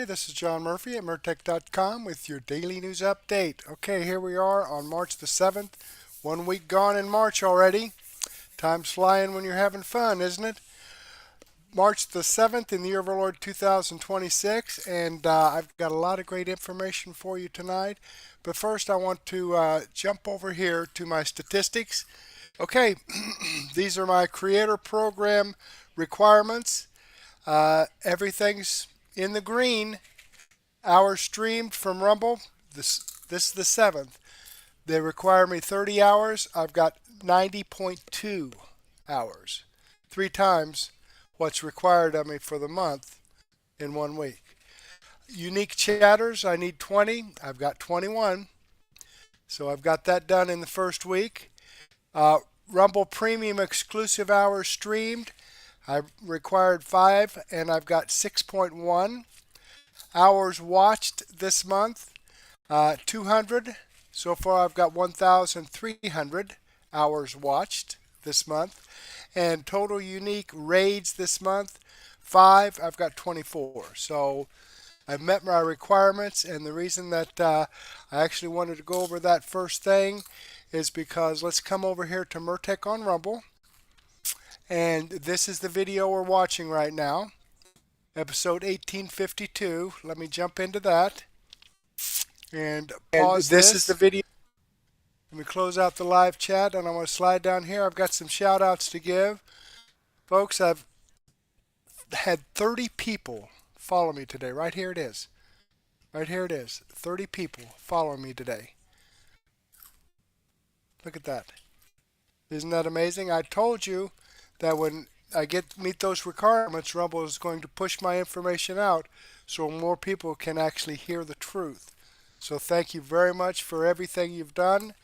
everybody. This is John Murphy at Murtech.com with your daily news update. Okay, here we are on March the 7th. 1 week gone in March already. Time's flying when you're having fun, isn't it? March the 7th in the year of our Lord 2026, and I've got a lot of great information for you tonight. But first, I want to jump over here to my statistics. Okay, these are my creator program requirements. Everything's in the green. Hours streamed from Rumble. This is the 7th. They require me 30 hours. I've got 90.2 hours. 3 times what's required of me for the month in 1 week. Unique chatters, I need 20. I've got 21. So I've got that done in the first week. Rumble Premium exclusive hours streamed. I required 5 and I've got 6.1. Hours watched this month, 200. So far I've got 1,300 hours watched this month. And total unique raids this month, 5. I've got 24. So I've met my requirements, and the reason that I actually wanted to go over that first thing is because let's come over here to Murtech on Rumble. And this is the video we're watching right now, episode 1852. Let me jump into that and pause this. This is the video. Let me close out the live chat, and I'm going to slide down here. I've got some shout outs to give. Folks, I've had 30 people follow me today. Right here it is. Right here it is. 30 people following me today. Look at that. Isn't that amazing? I told you that when I meet those requirements, Rumble is going to push my information out so more people can actually hear the truth. So thank you very much for everything you've done.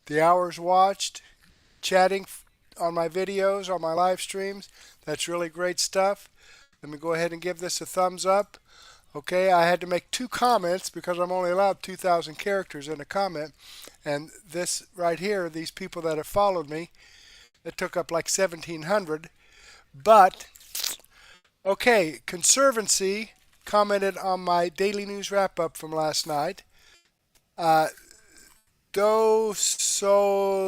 The hours watched, chatting on my videos, on my live streams. That's really great stuff. Let me go ahead and give this a thumbs up. Okay, I had to make 2 comments because I'm only allowed 2,000 characters in a comment. And this right here, these people that have followed me, it took up like 1,700. But, okay, Conservancy commented on my daily news wrap-up from last night. Do Soleto,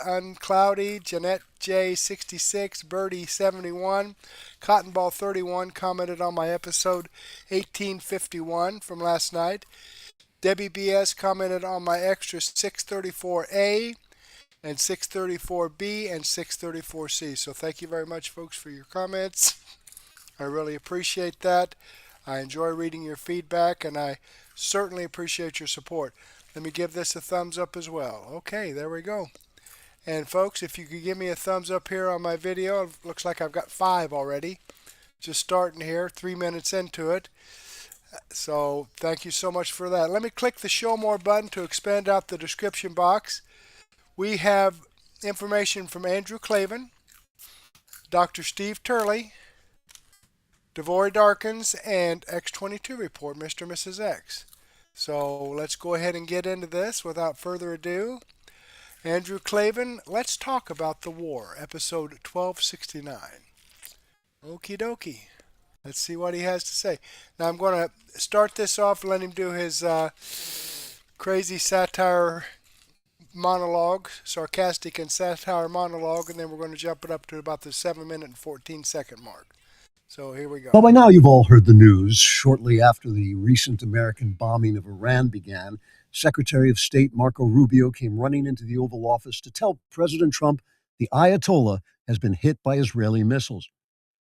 Uncloudy, Jeanette J66, Birdie 71, Cottonball 31 commented on my episode 1851 from last night. Debbie BS commented on my extra 634A and 634B and 634C. So thank you very much, folks, for your comments. I really appreciate that. I enjoy reading your feedback, and I certainly appreciate your support. Let me give this a thumbs up as well. Okay, there we go. And folks, if you could give me a thumbs up here on my video, it looks like I've got 5 already. Just starting here, 3 minutes into it. So thank you so much for that. Let me click the show more button to expand out the description box. We have information from Andrew Klavan, Dr. Steve Turley, Devory Darkins, and X22 Report, Mr. and Mrs. X. So let's go ahead and get into this without further ado. Andrew Klavan, let's talk about the war, episode 1269. Okie dokie. Let's see what he has to say. Now I'm going to start this off and let him do his crazy satire monologue, sarcastic and satire monologue, and then we're going to jump it up to about the 7-minute and 14-second mark. So here we go. Well, by now you've all heard the news. Shortly after the recent American bombing of Iran began, Secretary of State Marco Rubio came running into the Oval Office to tell President Trump the Ayatollah has been hit by Israeli missiles.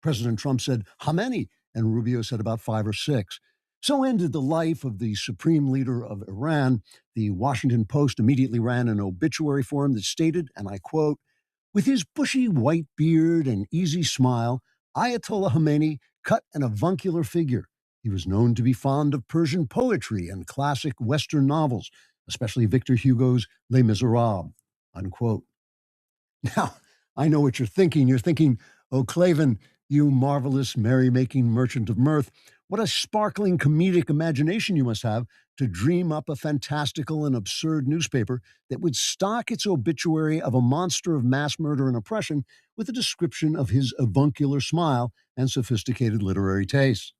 President Trump said, "How many?" And Rubio said about 5 or 6. So ended the life of the supreme leader of Iran. The Washington Post immediately ran an obituary for him that stated, and I quote, "With his bushy white beard and easy smile, Ayatollah Khomeini cut an avuncular figure. He was known to be fond of Persian poetry and classic Western novels, especially Victor Hugo's Les Miserables," unquote. Now, I know what you're thinking. You're thinking, "Oh, Klavan, you marvelous merry-making merchant of mirth, what a sparkling comedic imagination you must have to dream up a fantastical and absurd newspaper that would stock its obituary of a monster of mass murder and oppression with a description of his avuncular smile and sophisticated literary tastes."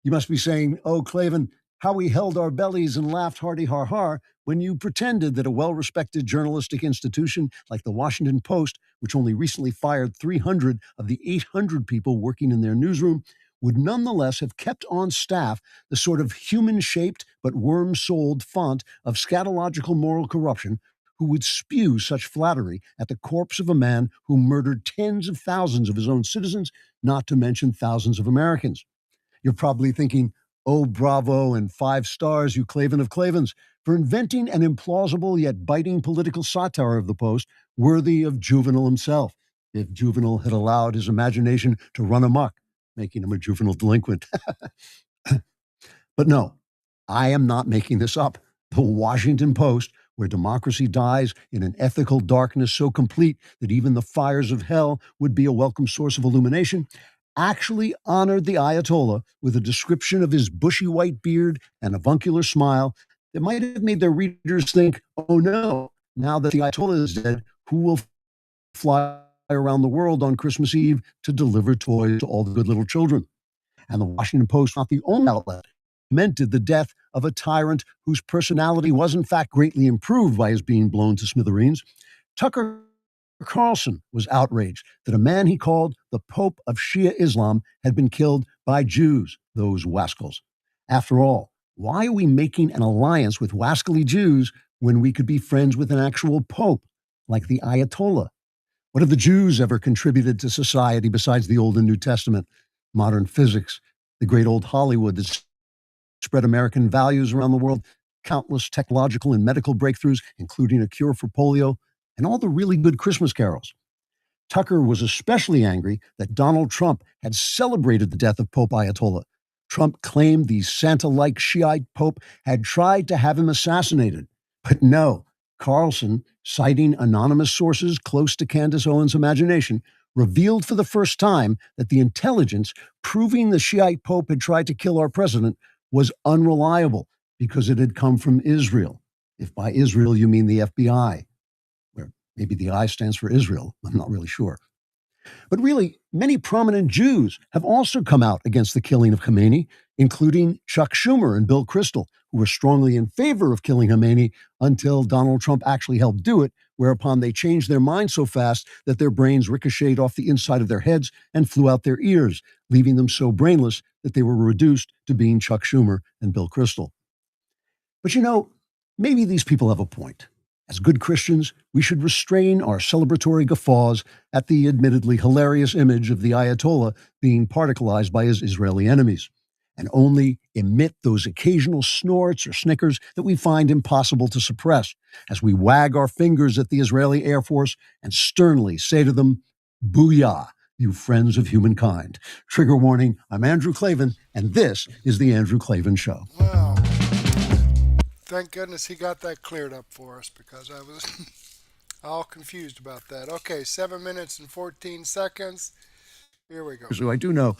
You must be saying, oh, Klavan, how we held our bellies and laughed hearty har har when you pretended that a well respected journalistic institution like the Washington Post, which only recently fired 300 of the 800 people working in their newsroom, would nonetheless have kept on staff the sort of human shaped but worm souled font of scatological moral corruption who would spew such flattery at the corpse of a man who murdered tens of thousands of his own citizens, not to mention thousands of Americans. You're probably thinking, oh, bravo and 5 stars, you Klavan of Clavans, for inventing an implausible yet biting political satire of the Post worthy of Juvenal himself, if Juvenal had allowed his imagination to run amok, making him a juvenile delinquent. But no, I am not making this up. The Washington Post, where democracy dies in an ethical darkness so complete that even the fires of hell would be a welcome source of illumination, actually honored the Ayatollah with a description of his bushy white beard and avuncular smile that might have made their readers think, oh no, now that the Ayatollah is dead, who will fly around the world on Christmas Eve to deliver toys to all the good little children? And the Washington Post, not the only outlet, lamented the death of a tyrant whose personality was in fact greatly improved by his being blown to smithereens. Tucker Carlson was outraged that a man he called the Pope of Shia Islam had been killed by Jews, those wascals. After all, why are we making an alliance with wascally Jews when we could be friends with an actual Pope, like the Ayatollah? What have the Jews ever contributed to society besides the Old and New Testament, modern physics, the great old Hollywood that spread American values around the world, countless technological and medical breakthroughs, including a cure for polio, and all the really good Christmas carols? Tucker was especially angry that Donald Trump had celebrated the death of Pope Ayatollah. Trump claimed the Santa-like Shiite Pope had tried to have him assassinated. But no, Carlson, citing anonymous sources close to Candace Owens' imagination, revealed for the first time that the intelligence proving the Shiite Pope had tried to kill our president was unreliable because it had come from Israel. If by Israel you mean the FBI, where maybe the I stands for Israel, I'm not really sure. But really, many prominent Jews have also come out against the killing of Khomeini, including Chuck Schumer and Bill Kristol, who were strongly in favor of killing Khomeini until Donald Trump actually helped do it, whereupon they changed their minds so fast that their brains ricocheted off the inside of their heads and flew out their ears, leaving them so brainless that they were reduced to being Chuck Schumer and Bill Kristol. But you know, maybe these people have a point. As good Christians, we should restrain our celebratory guffaws at the admittedly hilarious image of the Ayatollah being particleized by his Israeli enemies, and only emit those occasional snorts or snickers that we find impossible to suppress as we wag our fingers at the Israeli Air Force and sternly say to them, "Booyah, you friends of humankind." Trigger warning, I'm Andrew Klavan, and this is The Andrew Klavan Show. Wow. Thank goodness he got that cleared up for us because I was all confused about that. Okay, 7 minutes and 14 seconds. Here we go. So I do know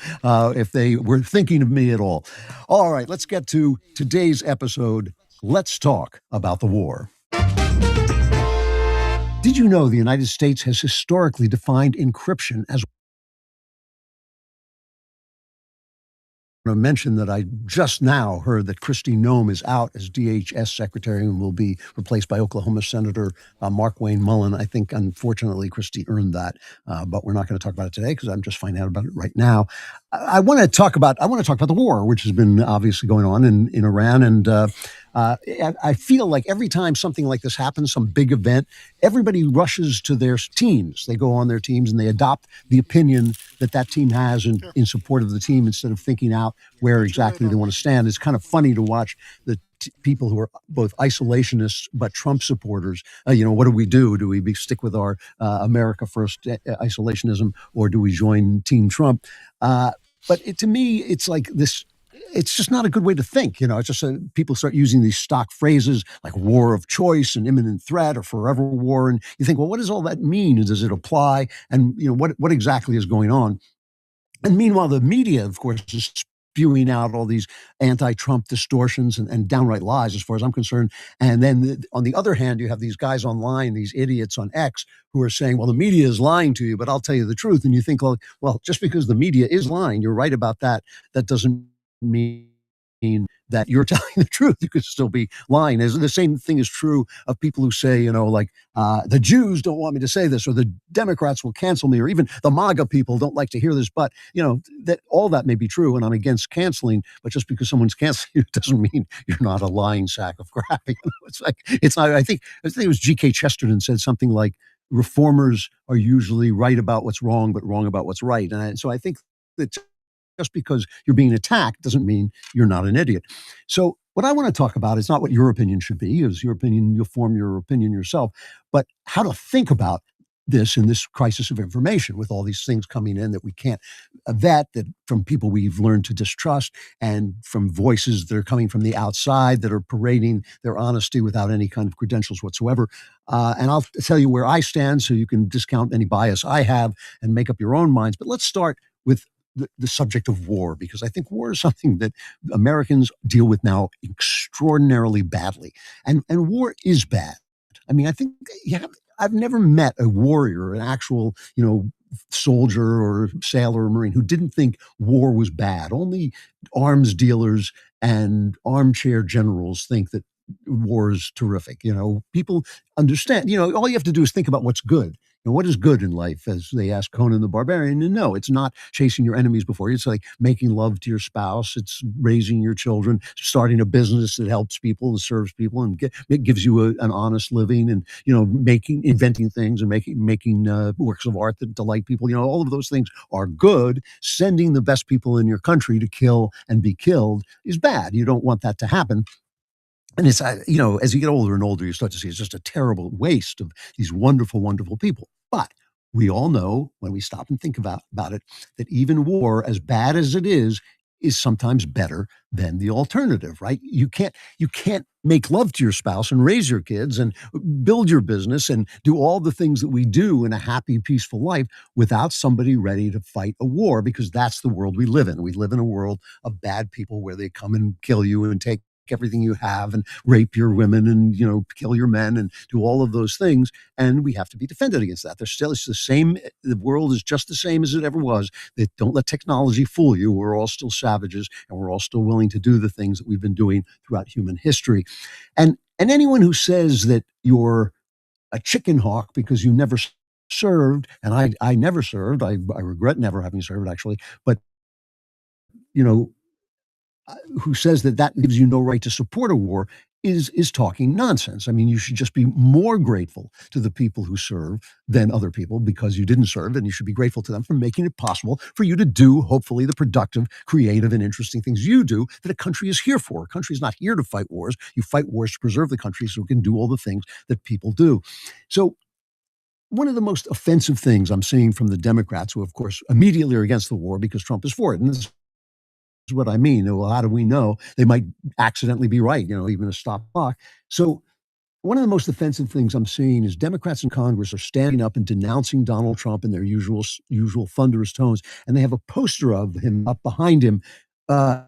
if they were thinking of me at all. All right, let's get to today's episode. Let's talk about the war. Did you know the United States has historically defined encryption as I mention that I just now heard that Kristi Noem is out as DHS Secretary and will be replaced by Oklahoma Senator Mark Wayne Mullen. I think, unfortunately, Kristi earned that, but we're not going to talk about it today because I'm just finding out about it right now. I want to talk about the war, which has been obviously going on in Iran, and I feel like every time something like this happens, some big event, everybody rushes to their teams. They go on their teams and they adopt the opinion that team has in support of the team instead of thinking out where exactly they want to stand. It's kind of funny to watch the people who are both isolationists but Trump supporters. What do we do? Do we stick with our America First isolationism, or do we join Team Trump? But to me, it's like this. It's just not a good way to think. It's just people start using these stock phrases like war of choice and imminent threat or forever war. And you think, well, what does all that mean? Does it apply? And, what exactly is going on? And meanwhile, the media, of course, is spewing out all these anti-Trump distortions and downright lies, as far as I'm concerned. And then on the other hand, you have these guys online, these idiots on X, who are saying, well, the media is lying to you, but I'll tell you the truth. And you think, well, just because the media is lying, you're right about that. That doesn't mean that you're telling the truth. You could still be lying. The same thing is true of people who say, like the Jews don't want me to say this, or the Democrats will cancel me, or even the MAGA people don't like to hear this. But that all that may be true, and I'm against canceling. But just because someone's canceling you doesn't mean you're not a lying sack of crap. It's like it's not. I think it was G.K. Chesterton said something like, "Reformers are usually right about what's wrong, but wrong about what's right." And so I think that just because you're being attacked doesn't mean you're not an idiot. So what I want to talk about is not what your opinion should be, is your opinion, you'll form your opinion yourself, but how to think about this in this crisis of information with all these things coming in that we can't vet, that from people we've learned to distrust, and from voices that are coming from the outside that are parading their honesty without any kind of credentials whatsoever. And I'll tell you where I stand so you can discount any bias I have and make up your own minds. But let's start with the subject of war, because I think war is something that Americans deal with now extraordinarily badly. And war is bad. I mean, I think I've never met a warrior, an actual, soldier or sailor or Marine who didn't think war was bad. Only arms dealers and armchair generals think that war is terrific. People understand, all you have to do is think about what's good. What is good in life, as they ask Conan the Barbarian? And no, it's not chasing your enemies before you. It's like making love to your spouse. It's raising your children, starting a business that helps people and serves people, and it gives you an honest living, and inventing things and making works of art that delight people. All of those things are good. Sending the best people in your country to kill and be killed is bad. You don't want that to happen. And it's, as you get older and older, you start to see it's just a terrible waste of these wonderful, wonderful people. But we all know, when we stop and think about it, that even war, as bad as it is sometimes better than the alternative, right? You can't make love to your spouse and raise your kids and build your business and do all the things that we do in a happy, peaceful life without somebody ready to fight a war, because that's the world we live in. We live in a world of bad people where they come and kill you and take everything you have and rape your women and kill your men and do all of those things, and we have to be defended against that. It's the same. The world is just the same as it ever was. Don't let technology fool you. We're all still savages, and we're all still willing to do the things that we've been doing throughout human history. And anyone who says that you're a chicken hawk because you never served, and I never served, I regret never having served, actually, but you know who says that gives you no right to support a war is talking nonsense. I mean, you should just be more grateful to the people who serve than other people, because you didn't serve, and you should be grateful to them for making it possible for you to do, hopefully, the productive, creative, and interesting things you do that a country is here for. A country is not here to fight wars. You fight wars to preserve the country so it can do all the things that people do. So one of the most offensive things I'm seeing from the Democrats, who, of course, immediately are against the war because Trump is for it, and this is what I mean. Well, how do we know? They might accidentally be right, even a stop clock. So one of the most offensive things I'm seeing is Democrats in Congress are standing up and denouncing Donald Trump in their usual thunderous tones, and they have a poster of him up behind him, uh,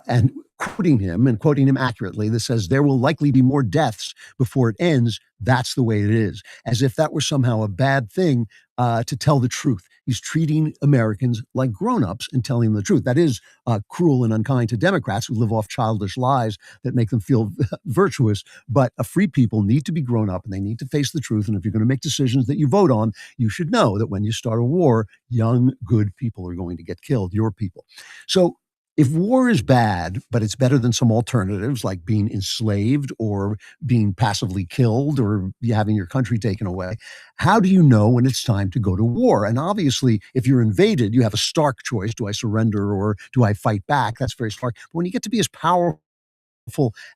and quoting him accurately, that says, "There will likely be more deaths before it ends. That's the way it is," as if that were somehow a bad thing, to tell the truth. He's treating Americans like grown-ups and telling them the truth. That is cruel and unkind to Democrats who live off childish lies that make them feel virtuous. But free people need to be grown up, and they need to face the truth. And if you're going to make decisions that you vote on, you should know that when you start a war, young, good people are going to get killed, your people. So if war is bad, but it's better than some alternatives like being enslaved or being passively killed or having your country taken away, how do you know when it's time to go to war? And obviously, if you're invaded, you have a stark choice. Do I surrender or do I fight back? That's very stark. But when you get to be as powerful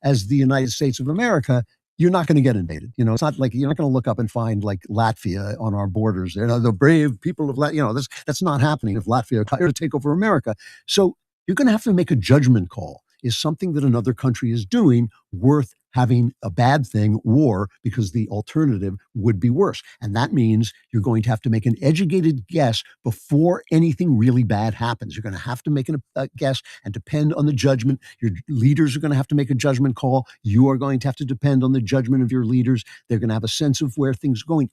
as the United States of America, you're not going to get invaded. It's not like you're not going to look up and find like Latvia on our borders. The brave people of Latvia, that's not happening if Latvia are to take over America. So you're going to have to make a judgment call. Is something that another country is doing worth having a bad thing, war, because the alternative would be worse? And that means you're going to have to make an educated guess before anything really bad happens. You're going to have to make a guess and depend on the judgment. Your leaders are going to have to make a judgment call. You are going to have to depend on the judgment of your leaders. They're going to have a sense of where things are going.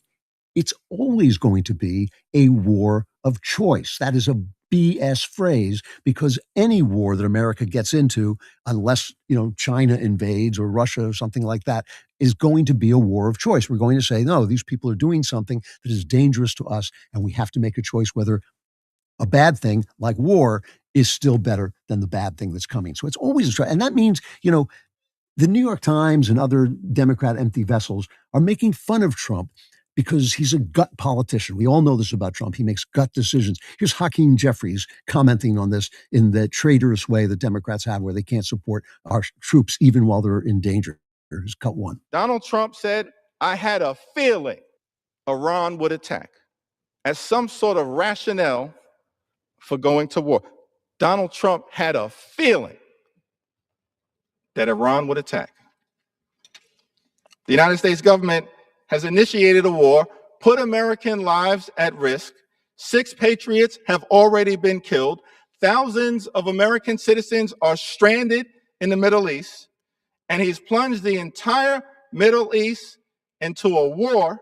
It's always going to be a war of choice. That is a BS phrase, because any war that America gets into, unless, China invades or Russia or something like that, is going to be a war of choice. We're going to say, no, these people are doing something that is dangerous to us, and we have to make a choice whether a bad thing like war is still better than the bad thing that's coming. So it's always a choice. And that means, the New York Times and other Democrat empty vessels are making fun of Trump because he's a gut politician. We all know this about Trump. He makes gut decisions. Here's Hakeem Jeffries commenting on this in the traitorous way that Democrats have, where they can't support our troops even while they're in danger. Here's cut one. Donald Trump said, "I had a feeling Iran would attack," as some sort of rationale for going to war. Donald Trump had a feeling that Iran would attack. The United States government has initiated a war, put American lives at risk. 6 patriots have already been killed. Thousands of American citizens are stranded in the Middle East, and he's plunged the entire Middle East into a war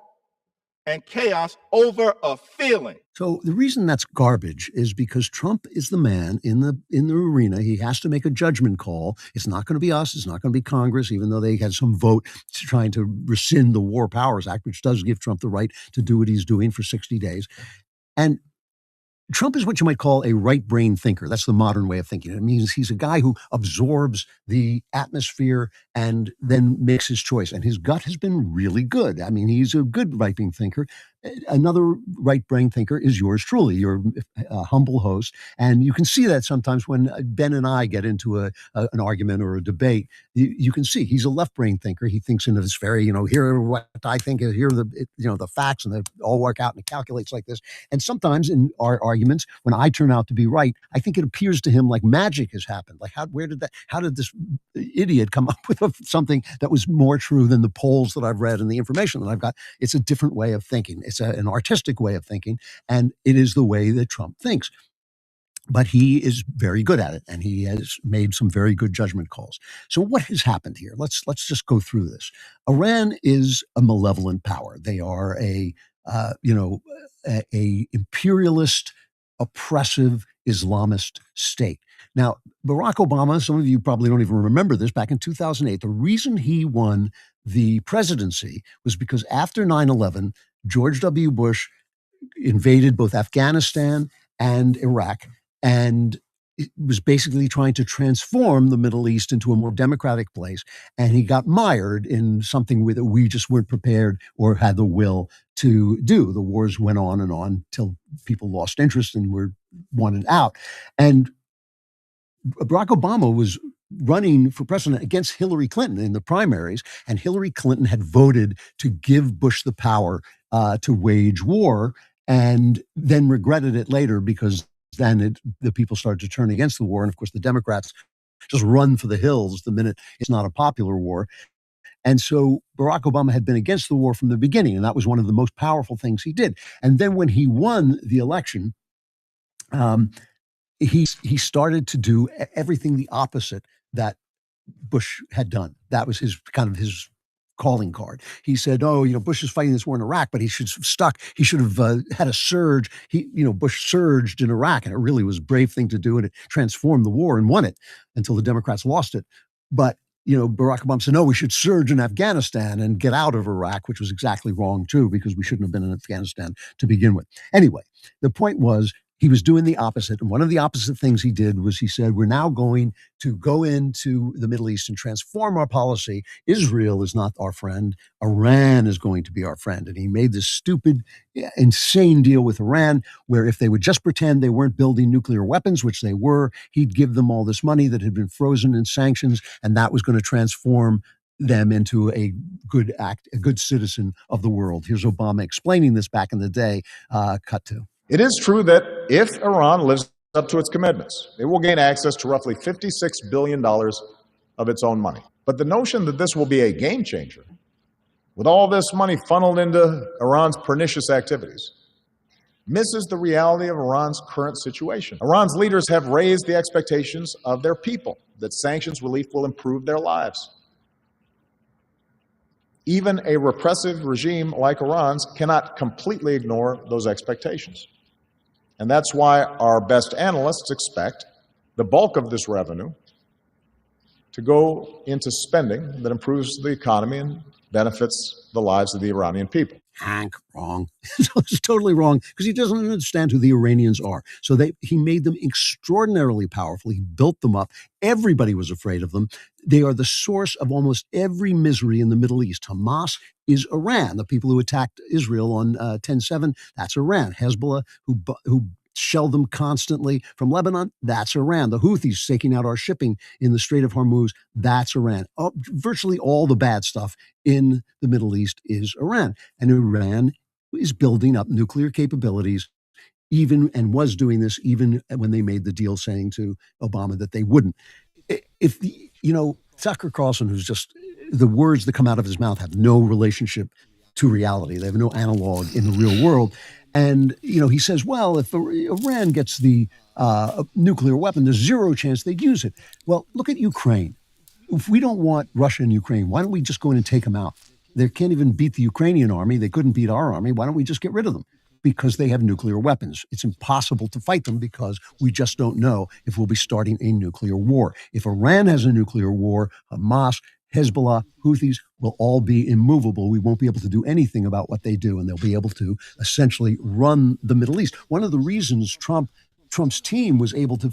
and chaos over a feeling. So the reason that's garbage is because Trump is the man in the arena. He has to make a judgment call. It's not going to be us. It's not going to be Congress, even though they had some vote trying to rescind the War Powers Act, which does give Trump the right to do what he's doing for 60 days. And Trump is what you might call a right brain thinker. That's the modern way of thinking. It means he's a guy who absorbs the atmosphere and then makes his choice. And his gut has been really good. I mean, he's a good right brain thinker. Another right brain thinker is yours truly, your humble host. And you can see that sometimes when Ben and I get into an argument or a debate. You can see he's a left brain thinker. He thinks in this very, here are what I think, here are the facts, and they all work out, and it calculates like this. And sometimes in our arguments, when I turn out to be right, I think it appears to him like magic has happened. Like how did this idiot come up with something that was more true than the polls that I've read and the information that I've got? It's a different way of thinking. It's an artistic way of thinking, and it is the way that Trump thinks. But he is very good at it, and he has made some very good judgment calls. So what has happened here? Let's just go through this. Iran is a malevolent power. They are a imperialist, oppressive Islamist state. Now, Barack Obama, some of you probably don't even remember this, back in 2008, the reason he won the presidency was because after 9/11, George W. Bush invaded both Afghanistan and Iraq, and it was basically trying to transform the Middle East into a more democratic place. And he got mired in something that we just weren't prepared or had the will to do. The wars went on until people lost interest and were wanted out. And Barack Obama was running for president against Hillary Clinton in the primaries, and Hillary Clinton had voted to give Bush the power to wage war, and then regretted it later because then the people started to turn against the war. And of course, the Democrats just run for the hills the minute it's not a popular war. And so Barack Obama had been against the war from the beginning, and that was one of the most powerful things he did. And then when he won the election, he started to do everything the opposite that Bush had done. That was his calling card. He said, Bush is fighting this war in Iraq, but he should have stuck. He should have had a surge. Bush surged in Iraq, and it really was a brave thing to do, and it transformed the war and won it until the Democrats lost it. But, Barack Obama said, no, we should surge in Afghanistan and get out of Iraq, which was exactly wrong, too, because we shouldn't have been in Afghanistan to begin with. Anyway, the point was, he was doing the opposite. And one of the opposite things he did was he said, we're now going to go into the Middle East and transform our policy. Israel is not our friend. Iran is going to be our friend. And he made this stupid, insane deal with Iran, where if they would just pretend they weren't building nuclear weapons, which they were, he'd give them all this money that had been frozen in sanctions, and that was going to transform them into a good citizen of the world. Here's Obama explaining this back in the day. Cut 2. It is true that if Iran lives up to its commitments, it will gain access to roughly $56 billion of its own money. But the notion that this will be a game changer, with all this money funneled into Iran's pernicious activities, misses the reality of Iran's current situation. Iran's leaders have raised the expectations of their people that sanctions relief will improve their lives. Even a repressive regime like Iran's cannot completely ignore those expectations. And that's why our best analysts expect the bulk of this revenue to go into spending that improves the economy and benefits the lives of the Iranian people. Hank, wrong. It's totally wrong because he doesn't understand who the Iranians are. So he made them extraordinarily powerful. He built them up. Everybody was afraid of them. They are the source of almost every misery in the Middle East. Hamas is Iran. The people who attacked Israel on 10/7, that's Iran. Hezbollah, who shell them constantly from Lebanon, that's Iran. The Houthis taking out our shipping in the Strait of Hormuz, that's Iran. Virtually all the bad stuff in the Middle East is Iran. And Iran is building up nuclear capabilities, and was doing this even when they made the deal saying to Obama that they wouldn't. If, Tucker Carlson, who's just, the words that come out of his mouth have no relationship to reality. They have no analog in the real world. And, he says, well, if Iran gets the nuclear weapon, there's zero chance they'd use it. Well, look at Ukraine. If we don't want Russia and Ukraine, why don't we just go in and take them out? They can't even beat the Ukrainian army. They couldn't beat our army. Why don't we just get rid of them? Because they have nuclear weapons. It's impossible to fight them because we just don't know if we'll be starting a nuclear war. If Iran has a nuclear war, Hamas, Hezbollah, Houthis will all be immovable. We won't be able to do anything about what they do, and they'll be able to essentially run the Middle East. One of the reasons Trump's team was able to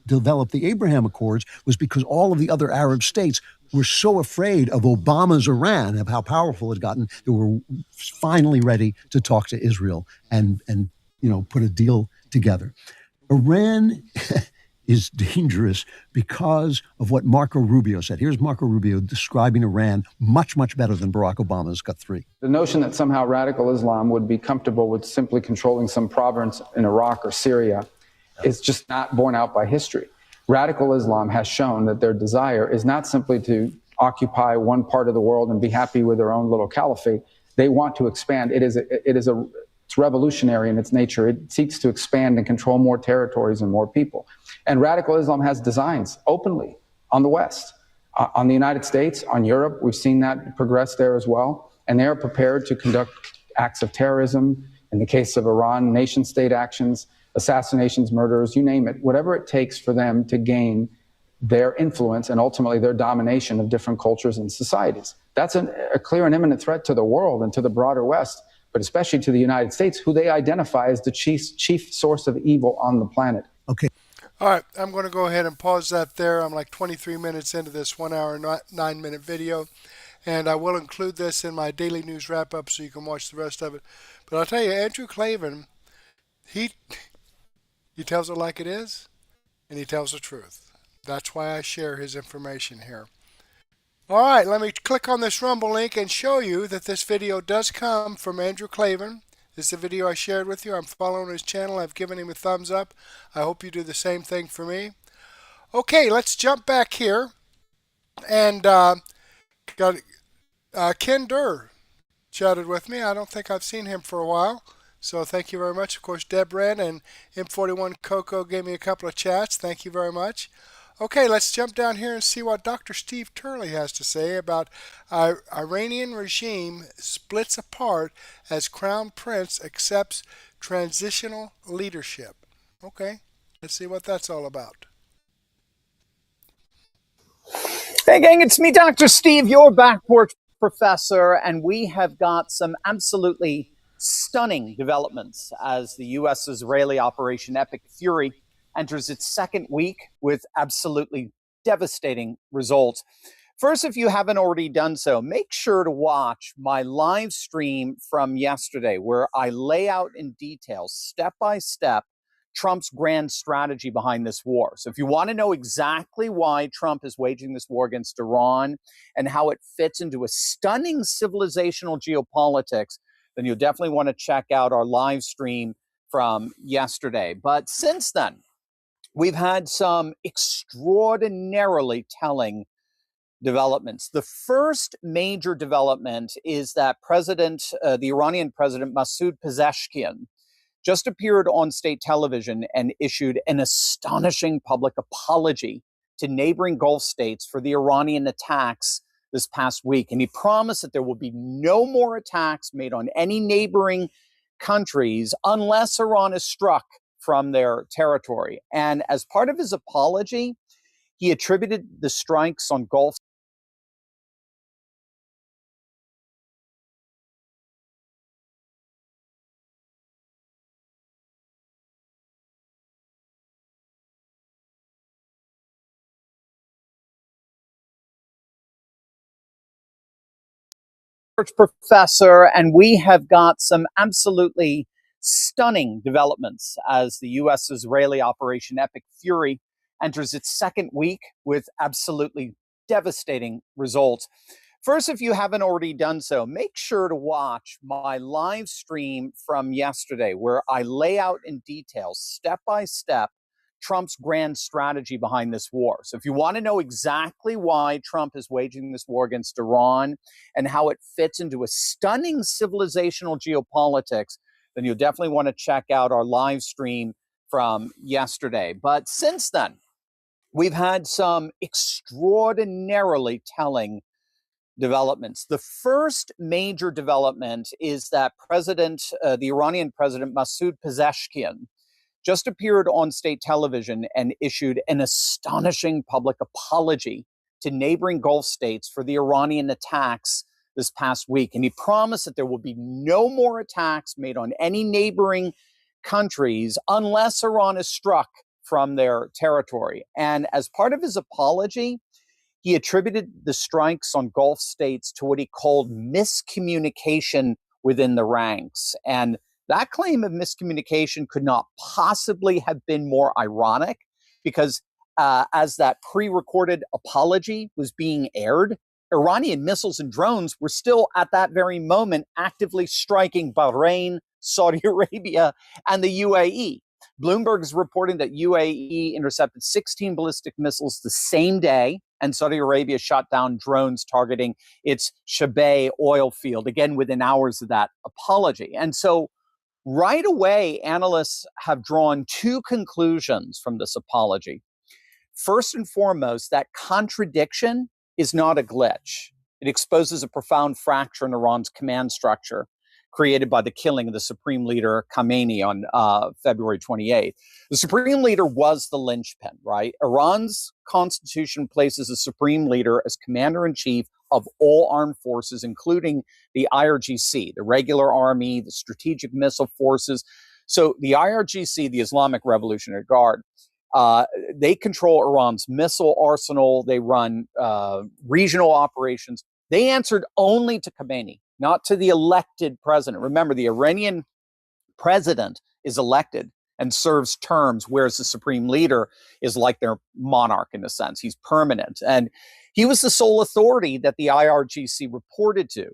develop the Abraham Accords was because all of the other Arab states were so afraid of Obama's Iran, of how powerful it had gotten, they were finally ready to talk to Israel and put a deal together. Iran is dangerous because of what Marco Rubio said. Here's Marco Rubio describing Iran much, much better than Barack Obama's got three. The notion that somehow radical Islam would be comfortable with simply controlling some province in Iraq or Syria is just not borne out by history. Radical Islam has shown that their desire is not simply to occupy one part of the world and be happy with their own little caliphate. They want to expand. It's revolutionary in its nature. It seeks to expand and control more territories and more people. And radical Islam has designs openly on the West, on the United States, on Europe. We've seen that progress there as well. And they are prepared to conduct acts of terrorism. In the case of Iran, nation state actions, assassinations, murders, you name it, whatever it takes for them to gain their influence and ultimately their domination of different cultures and societies. That's a clear and imminent threat to the world and to the broader West, but especially to the United States, who they identify as the chief source of evil on the planet. Okay. All right, I'm going to go ahead and pause that there. I'm like 23 minutes into this 1 hour, 9-minute video, and I will include this in my daily news wrap-up so you can watch the rest of it. But I'll tell you, Andrew Klavan, he tells it like it is, and he tells the truth. That's why I share his information here. All right, let me click on this Rumble link and show you that this video does come from Andrew Klavan. This is a video I shared with you. I'm following his channel. I've given him a thumbs up. I hope you do the same thing for me. Okay, let's jump back here. And got Ken Durr chatted with me. I don't think I've seen him for a while. So thank you very much. Of course, Deb Wren and M41 Coco gave me a couple of chats. Thank you very much. Okay, let's jump down here and see what Dr. Steve Turley has to say about Iranian regime splits apart as Crown Prince accepts transitional leadership. Okay, let's see what that's all about. Hey gang, it's me, Dr. Steve, your backporch professor, and we have got some absolutely stunning developments as the U.S.-Israeli Operation Epic Fury enters its second week with absolutely devastating results. First, if you haven't already done so, make sure to watch my live stream from yesterday where I lay out in detail, step by step, Trump's grand strategy behind this war. So if you want to know exactly why Trump is waging this war against Iran and how it fits into a stunning civilizational geopolitics, then you'll definitely want to check out our live stream from yesterday. But since then, we've had some extraordinarily telling developments. The first major development is that the Iranian president, Masoud Pezeshkian, just appeared on state television and issued an astonishing public apology to neighboring Gulf states for the Iranian attacks this past week. And he promised that there will be no more attacks made on any neighboring countries unless Iran is struck from their territory. And as part of his apology, he attributed the strikes on Gulf professor, and we have got some absolutely stunning developments as the U.S. Israeli Operation Epic Fury enters its second week with absolutely devastating results. First, if you haven't already done so, make sure to watch my live stream from yesterday, where I lay out in detail, step by step, Trump's grand strategy behind this war. So if you want to know exactly why Trump is waging this war against Iran and how it fits into a stunning civilizational geopolitics, then you'll definitely want to check out our live stream from yesterday. But since then, we've had some extraordinarily telling developments. The first major development is that the Iranian president Masoud Pezeshkian, just appeared on state television and issued an astonishing public apology to neighboring Gulf states for the Iranian attacks this past week. And he promised that there will be no more attacks made on any neighboring countries unless Iran is struck from their territory. And as part of his apology, he attributed the strikes on Gulf states to what he called miscommunication within the ranks. And that claim of miscommunication could not possibly have been more ironic, because as that pre-recorded apology was being aired, Iranian missiles and drones were still at that very moment actively striking Bahrain, Saudi Arabia, and the UAE. Bloomberg is reporting that UAE intercepted 16 ballistic missiles the same day, and Saudi Arabia shot down drones targeting its Shabay oil field, again within hours of that apology. And so right away, analysts have drawn two conclusions from this apology. First and foremost, that contradiction is not a glitch. It exposes a profound fracture in Iran's command structure created by the killing of the Supreme Leader Khamenei on February 28th. The Supreme Leader was the linchpin, right? Iran's constitution places the Supreme Leader as commander-in-chief of all armed forces, including the IRGC, the regular army, the strategic missile forces. So the IRGC, the Islamic Revolutionary Guard, they control Iran's missile arsenal. They run regional operations. They answered only to Khamenei, not to the elected president. Remember, the Iranian president is elected and serves terms, whereas the supreme leader is like their monarch in a sense. He's permanent. And he was the sole authority that the IRGC reported to.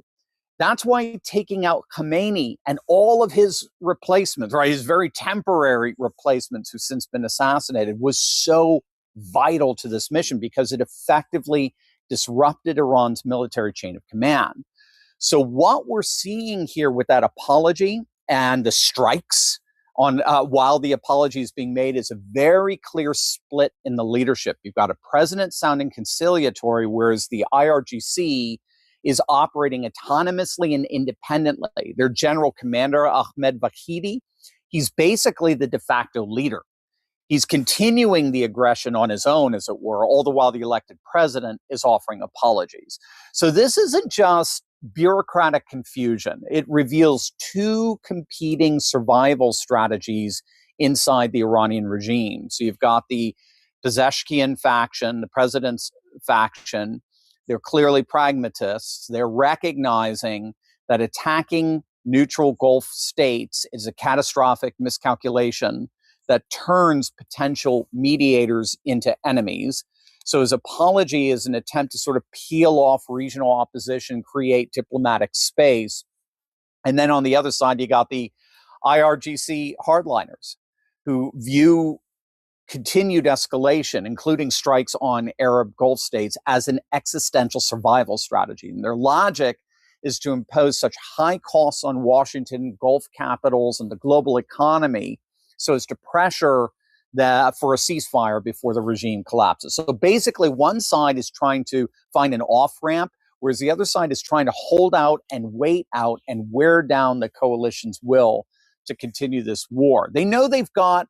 That's why taking out Khamenei and all of his replacements, right, his very temporary replacements who've since been assassinated, was so vital to this mission, because it effectively disrupted Iran's military chain of command. So what we're seeing here with that apology and the strikes on while the apology is being made is a very clear split in the leadership. You've got a president sounding conciliatory, whereas the IRGC is operating autonomously and independently. Their general commander, Ahmed Vahidi, he's basically the de facto leader. He's continuing the aggression on his own, as it were, all the while the elected president is offering apologies. So this isn't just bureaucratic confusion. It reveals two competing survival strategies inside the Iranian regime. So you've got the Pezeshkian faction, the president's faction. They're clearly pragmatists. They're recognizing that attacking neutral Gulf states is a catastrophic miscalculation that turns potential mediators into enemies. So his apology is an attempt to sort of peel off regional opposition, create diplomatic space. And then on the other side, you got the IRGC hardliners who view continued escalation, including strikes on Arab Gulf states, as an existential survival strategy. And their logic is to impose such high costs on Washington, Gulf capitals, and the global economy so as to pressure for a ceasefire before the regime collapses. So basically, one side is trying to find an off-ramp, whereas the other side is trying to hold out and wait out and wear down the coalition's will to continue this war. They know they've got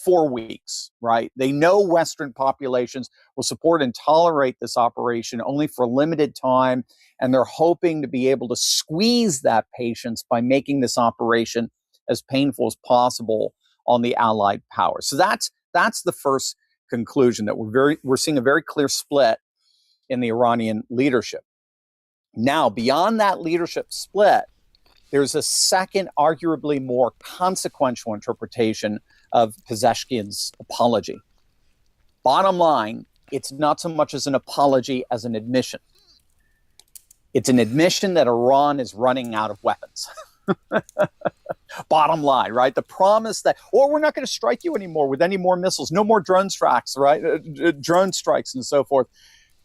4 weeks, right? They know Western populations will support and tolerate this operation only for a limited time, and they're hoping to be able to squeeze that patience by making this operation as painful as possible on the Allied powers. So that's the first conclusion, that we're seeing a very clear split in the Iranian leadership. Now, beyond that leadership split, there's a second, arguably more consequential interpretation of Pezeshkian's apology. Bottom line, it's not so much as an apology as an admission. It's an admission that Iran is running out of weapons. Bottom line, right? The promise that, we're not going to strike you anymore with any more missiles, no more drone strikes, right? Drone strikes and so forth.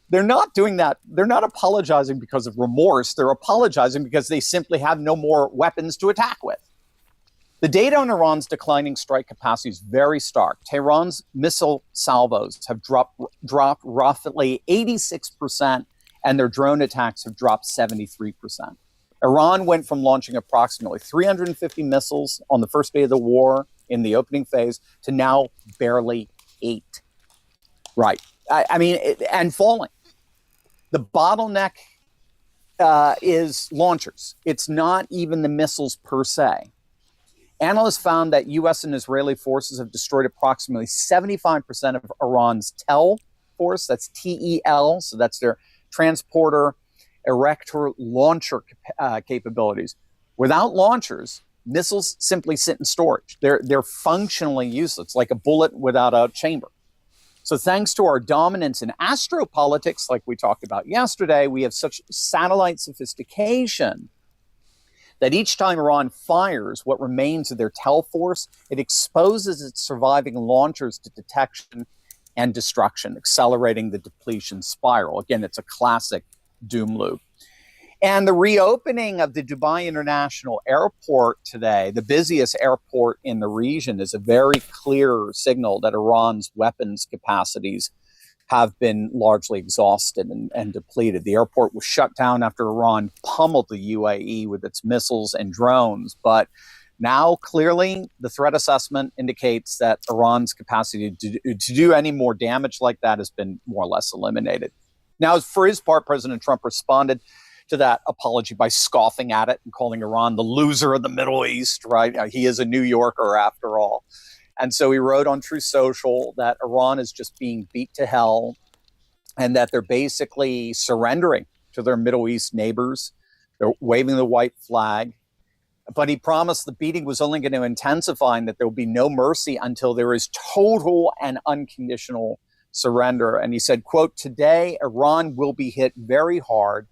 They're not doing that. They're not apologizing because of remorse. They're apologizing because they simply have no more weapons to attack with. The data on Iran's declining strike capacity is very stark. Tehran's missile salvos have dropped roughly 86%, and their drone attacks have dropped 73%. Iran went from launching approximately 350 missiles on the first day of the war in the opening phase to now barely 8. Right. I mean, and falling. The bottleneck is launchers. It's not even the missiles per se. Analysts found that U.S. and Israeli forces have destroyed approximately 75% of Iran's TEL force. That's TEL, so that's their transporter, erector, launcher capabilities. Without launchers, missiles simply sit in storage. They're functionally useless, like a bullet without a chamber. So thanks to our dominance in astropolitics, like we talked about yesterday, we have such satellite sophistication that each time Iran fires what remains of their TEL force, it exposes its surviving launchers to detection and destruction, accelerating the depletion spiral. Again, it's a classic doom loop. And the reopening of the Dubai International Airport today, the busiest airport in the region, is a very clear signal that Iran's weapons capacities have been largely exhausted and depleted. The airport was shut down after Iran pummeled the UAE with its missiles and drones. But now, clearly, the threat assessment indicates that Iran's capacity to do any more damage like that has been more or less eliminated. Now, for his part, President Trump responded to that apology by scoffing at it and calling Iran the loser of the Middle East, right? He is a New Yorker after all. And so he wrote on Truth Social that Iran is just being beat to hell and that they're basically surrendering to their Middle East neighbors. They're waving the white flag. But he promised the beating was only going to intensify and that there will be no mercy until there is total and unconditional surrender. And he said, quote, "Today, Iran will be hit very hard,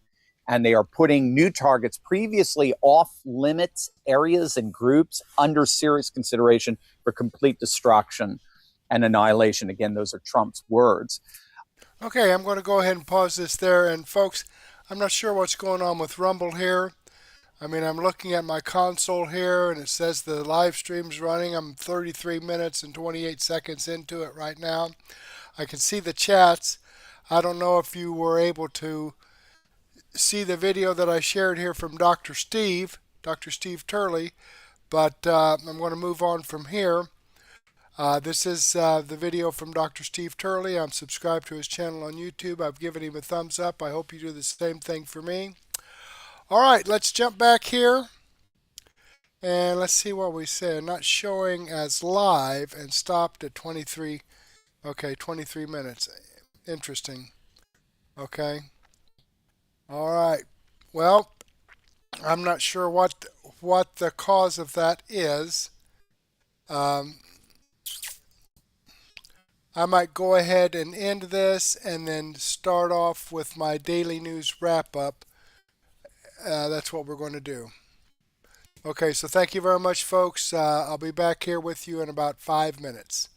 and they are putting new targets previously off limits areas and groups under serious consideration for complete destruction and annihilation." Again, those are Trump's words. Okay, I'm going to go ahead and pause this there. And folks, I'm not sure what's going on with Rumble here. I mean, I'm looking at my console here and it says the live stream's running. I'm 33 minutes and 28 seconds into it right now. I can see the chats. I don't know if you were able to see the video that I shared here from Dr. Steve Turley, but I'm going to move on from here. This is the video from Dr. Steve Turley. I'm subscribed to his channel on YouTube. I've given him a thumbs up. I hope you do the same thing for me. All right, let's jump back here and let's see what we say. Not showing as live and stopped at 23. Okay, 23 minutes. Interesting. Okay. All right. Well, I'm not sure what the cause of that is. I might go ahead and end this and then start off with my daily news wrap up. That's what we're going to do. Okay, so thank you very much, folks. I'll be back here with you in about 5 minutes.